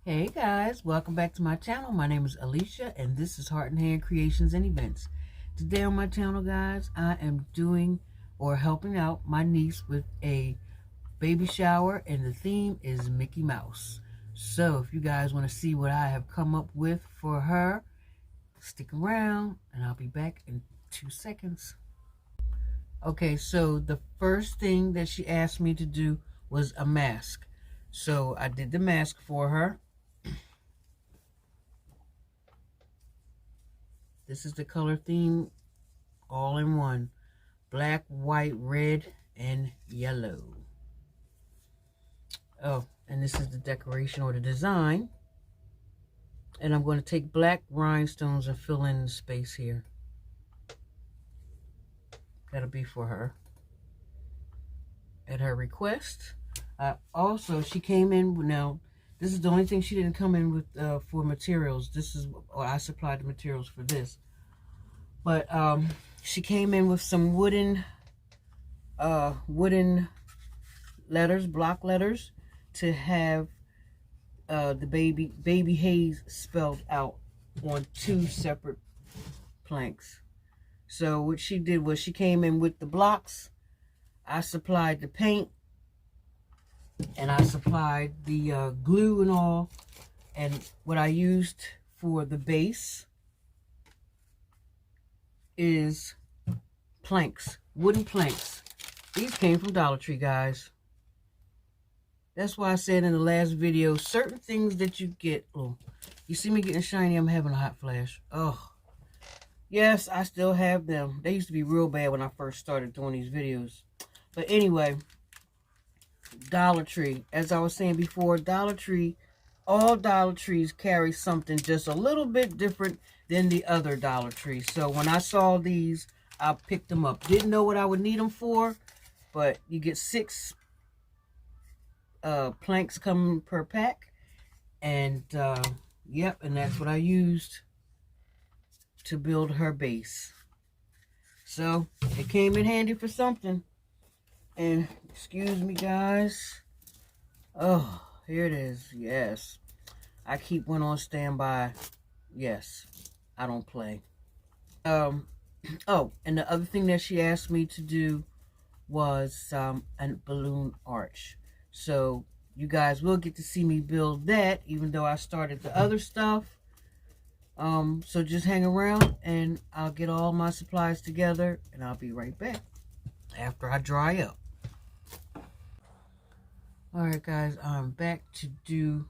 Hey guys, welcome back to my channel. My name is Alicia and this is Heart and Hand Creations and Events. Today on my channel, guys, I am doing or helping out my niece with a baby shower, and the theme is Mickey Mouse. So if you guys want to see what I have come up with for her, stick around and I'll be back in 2 seconds. Okay, so the first thing that she asked me to do was a mask. So I did the mask for her. This is the color theme, all in one. Black, white, red, and yellow. Oh, and this is the decoration or the design. And I'm going to take black rhinestones and fill in the space here. That'll be for her. At her request. Also, she came in, now, this is the only thing she didn't come in with for materials. This is, or I supplied the materials for this. But she came in with some wooden letters, block letters, to have the baby Hayes spelled out on 2 separate planks. So what she did was she came in with the blocks. I supplied the paint, and I supplied the glue and all. And what I used for the base is planks, wooden planks. These came from Dollar Tree, guys. That's why I said in the last video, certain things that you get. Oh, you see me getting shiny, I'm having a hot flash. Oh, yes, I still have them. They used to be real bad when I first started doing these videos. But anyway, Dollar Tree. As I was saying before, Dollar Tree, all Dollar Trees carry something just a little bit different than the other Dollar Tree. So when I saw these, I picked them up. Didn't know what I would need them for, but you get 6 planks coming per pack, and yep, and that's what I used to build her base. So it came in handy for something. And excuse me, guys. Oh, here it is. Yes, I keep one on standby. Yes, I don't play. Oh, and the other thing that she asked me to do was a balloon arch. So you guys will get to see me build that, even though I started the other stuff. So just hang around and I'll get all my supplies together and I'll be right back after I dry up. Alright guys, I'm back to do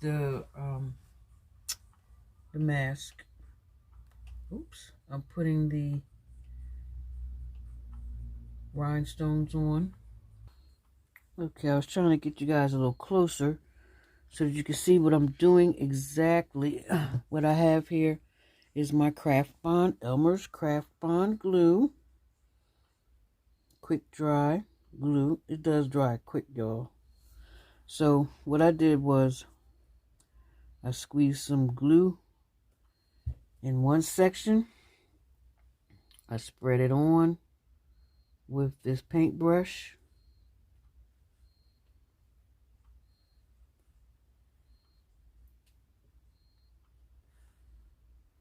the mask. Oops, I'm putting the rhinestones on. Okay, I was trying to get you guys a little closer so that you can see what I'm doing exactly. What I have here is my Craft Bond, Elmer's Craft Bond glue. Quick dry glue. It does dry quick, y'all. So what I did was I squeezed some glue in one section. I spread it on with this paintbrush.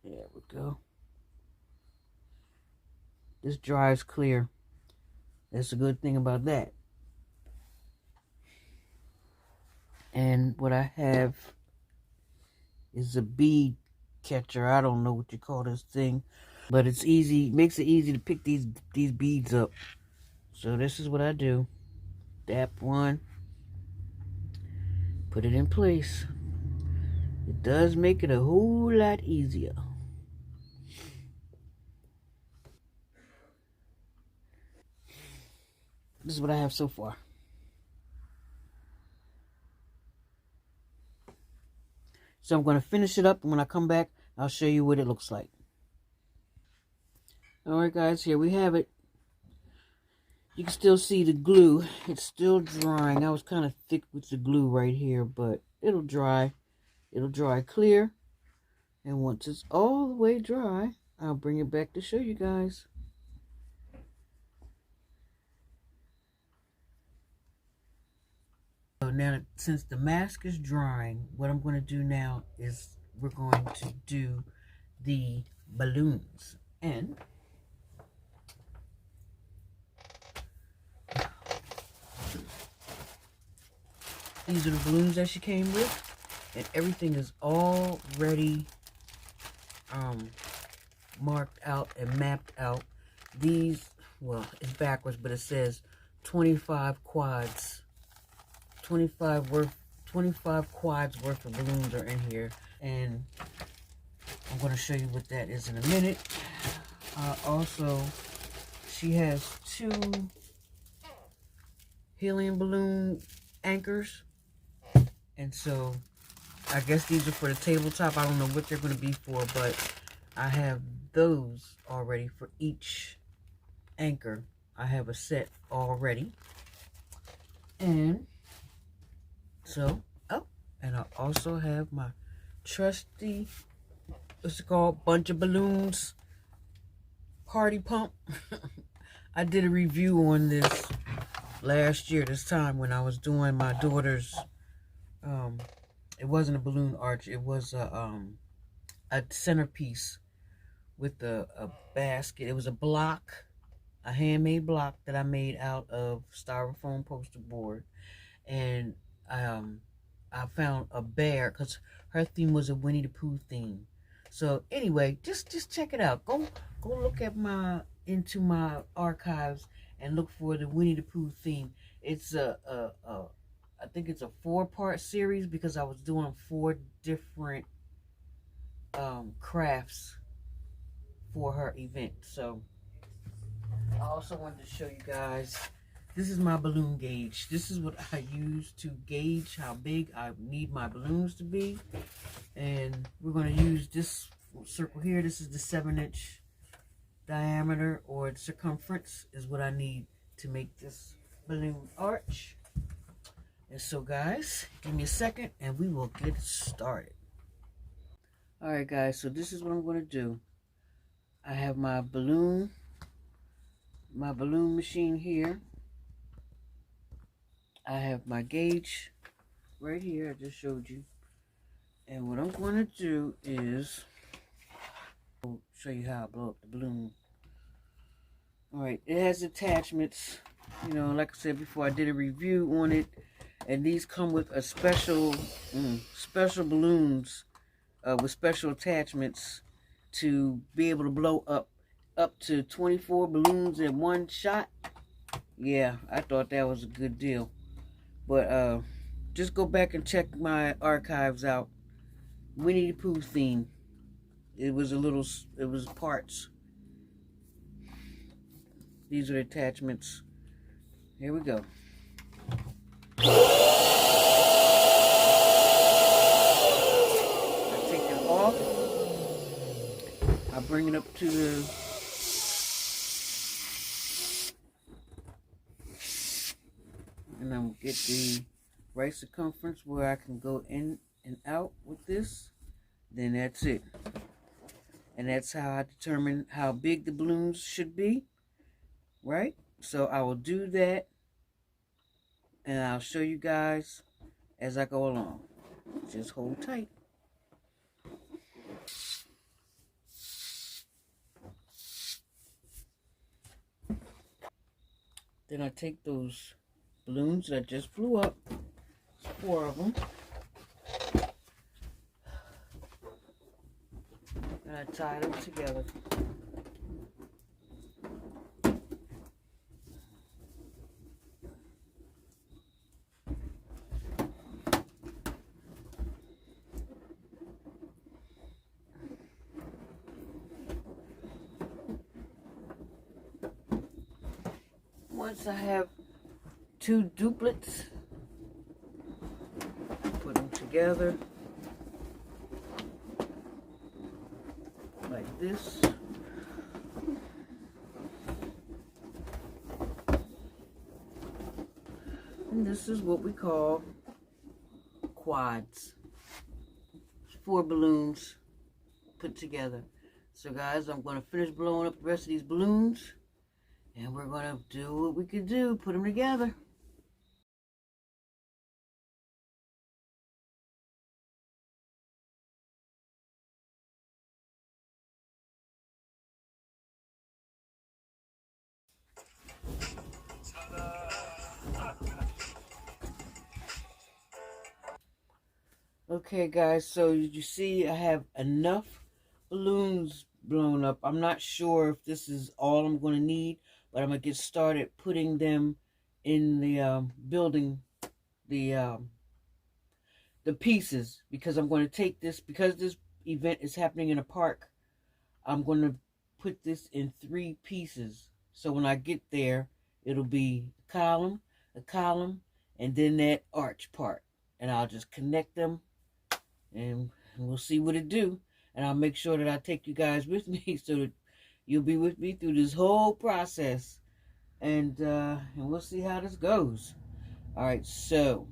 There we go. This dries clear. That's a good thing about that. And what I have is a bead catcher. I don't know what you call this thing, but it's easy. Makes it easy to pick these beads up. So this is what I do. Dap one. Put it in place. It does make it a whole lot easier. This is what I have so far. So I'm going to finish it up, and when I come back, I'll show you what it looks like. Alright guys, here we have it. You can still see the glue. It's still drying. I was kind of thick with the glue right here, but it'll dry. It'll dry clear. And once it's all the way dry, I'll bring it back to show you guys. now since the mask is drying, what I'm going to do now is we're going to do the balloons. And these are the balloons that she came with, and everything is already marked out and mapped out. These, well, it's backwards, but it says 25 quads. 25 quads worth of balloons are in here, and I'm going to show you what that is in a minute. Also, she has 2 helium balloon anchors, and so I guess these are for the tabletop. I don't know what they're going to be for, but I have those already for each anchor. I have a set already. And so, oh, and I also have my trusty, what's it called, bunch of balloons party pump. I did a review on this last year, this time when I was doing my daughter's, it wasn't a balloon arch, it was a centerpiece with a basket. It was a block, a handmade block that I made out of styrofoam poster board. And I found a bear, because her theme was a Winnie the Pooh theme. So anyway, just check it out. Go look at into my archives and look for the Winnie the Pooh theme. It's I think it's a 4-part series, because I was doing 4 different crafts for her event. So I also wanted to show you guys, this is my balloon gauge. This is what I use to gauge how big I need my balloons to be. And we're going to use this circle here. This is the 7-inch diameter, or circumference, is what I need to make this balloon arch. And so guys, give me a second and we will get started. Alright guys, so this is what I'm going to do. I have my balloon machine here. I have my gauge right here, I just showed you. And what I'm going to do is show you how I blow up the balloon. Alright, it has attachments. You know, like I said before, I did a review on it. And these come with a special balloons with special attachments to be able to blow up to 24 balloons in one shot. Yeah, I thought that was a good deal. But just go back and check my archives out. Winnie the Pooh theme. It was parts. These are the attachments. Here we go. I take it off. I bring it up to the and I'm get the right circumference where I can go in and out with this. Then that's it. And that's how I determine how big the balloons should be. Right? So I will do that, and I'll show you guys as I go along. Just hold tight. Then I take those balloons that just flew up, 4 of them, and I tie them together. Once I have 2 duplets, put them together like this. And this is what we call quads. 4 balloons put together. So guys, I'm going to finish blowing up the rest of these balloons. And we're going to do what we can do, put them together. Okay, guys, so you see I have enough balloons blown up. I'm not sure if this is all I'm going to need, but I'm going to get started putting them in the building the pieces, because I'm going to take this, because this event is happening in a park, I'm going to put this in 3 pieces. So when I get there, it'll be a column, and then that arch part. And I'll just connect them, and we'll see what it do. And I'll make sure that I take you guys with me so that you'll be with me through this whole process. And we'll see how this goes. All right, so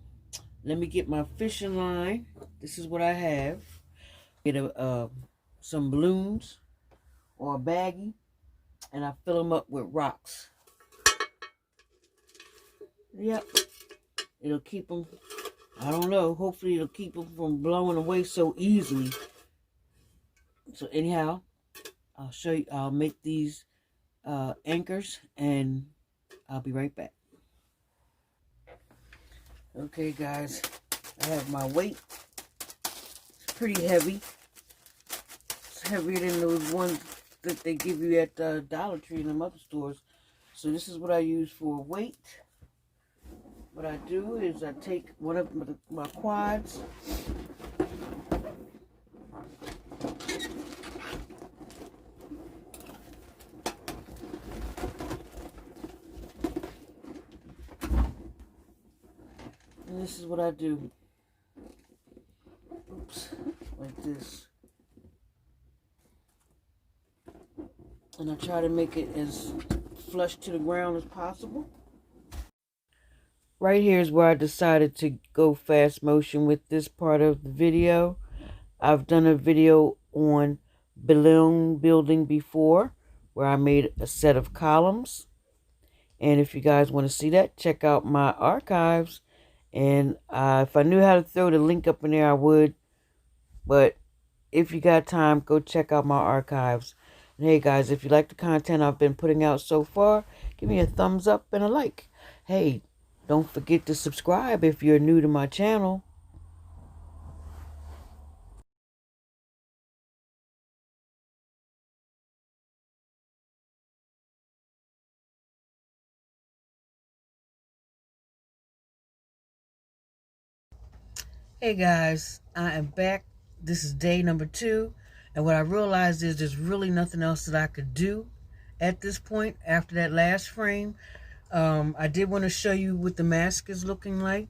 let me get my fishing line. This is what I have. Get some balloons or a baggie, and I fill them up with rocks. Yep, it'll keep them, I don't know, hopefully it'll keep them from blowing away so easily. So anyhow, I'll show you, I'll make these anchors, and I'll be right back. Okay, guys, I have my weight. It's pretty heavy. It's heavier than those ones that they give you at Dollar Tree and them other stores. So this is what I use for weight. What I do is I take one of my quads, and this is what I do. Oops, like this. And I try to make it as flush to the ground as possible. Right here is where I decided to go fast motion with this part of the video. I've done a video on balloon building before, where I made a set of columns. And if you guys want to see that, check out my archives. And if I knew how to throw the link up in there, I would. But if you got time, go check out my archives. And hey, guys, if you like the content I've been putting out so far, give me a thumbs up and a like. Hey, don't forget to subscribe if you're new to my channel. Hey guys, I am back. This is day number 2, and what I realized is there's really nothing else that I could do at this point after that last frame. I did want to show you what the mask is looking like.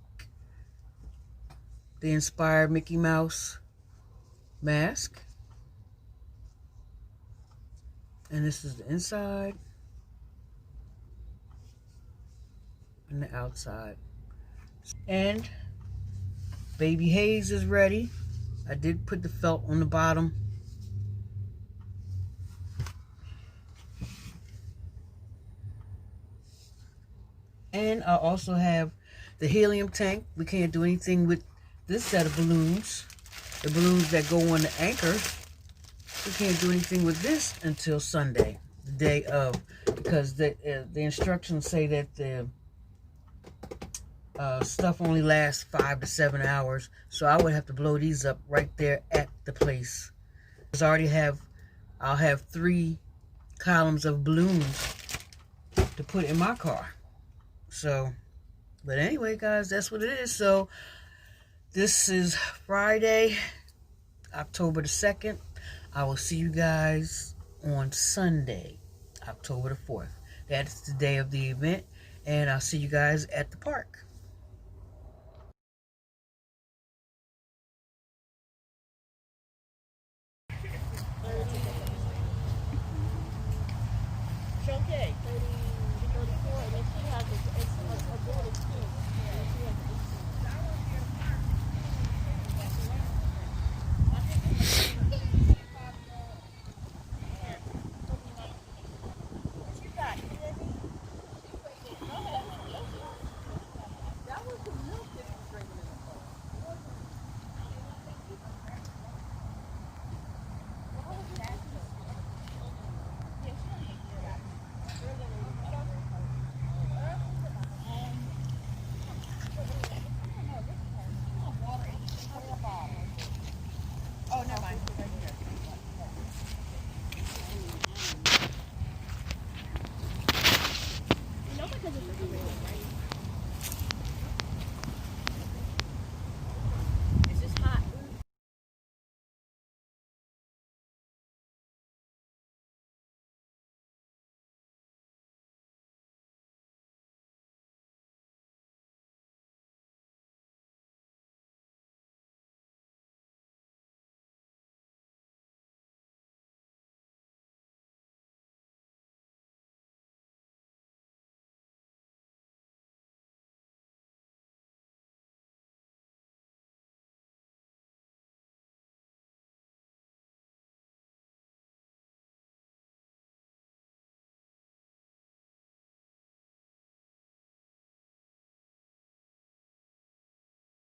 The inspired Mickey Mouse mask. And this is the inside and the outside. And Baby Hayes is ready. I did put the felt on the bottom. And I also have the helium tank. We can't do anything with this set of balloons. The balloons that go on the anchor. We can't do anything with this until Sunday, the day of, because the instructions say that the stuff only lasts 5 to 7 hours. So I would have to blow these up right there at the place. I'll have 3 columns of balloons to put in my car. So, but anyway, guys, that's what it is. So this is Friday, October the 2nd. I will see you guys on Sunday, October the 4th. That is the day of the event, and I'll see you guys at the park.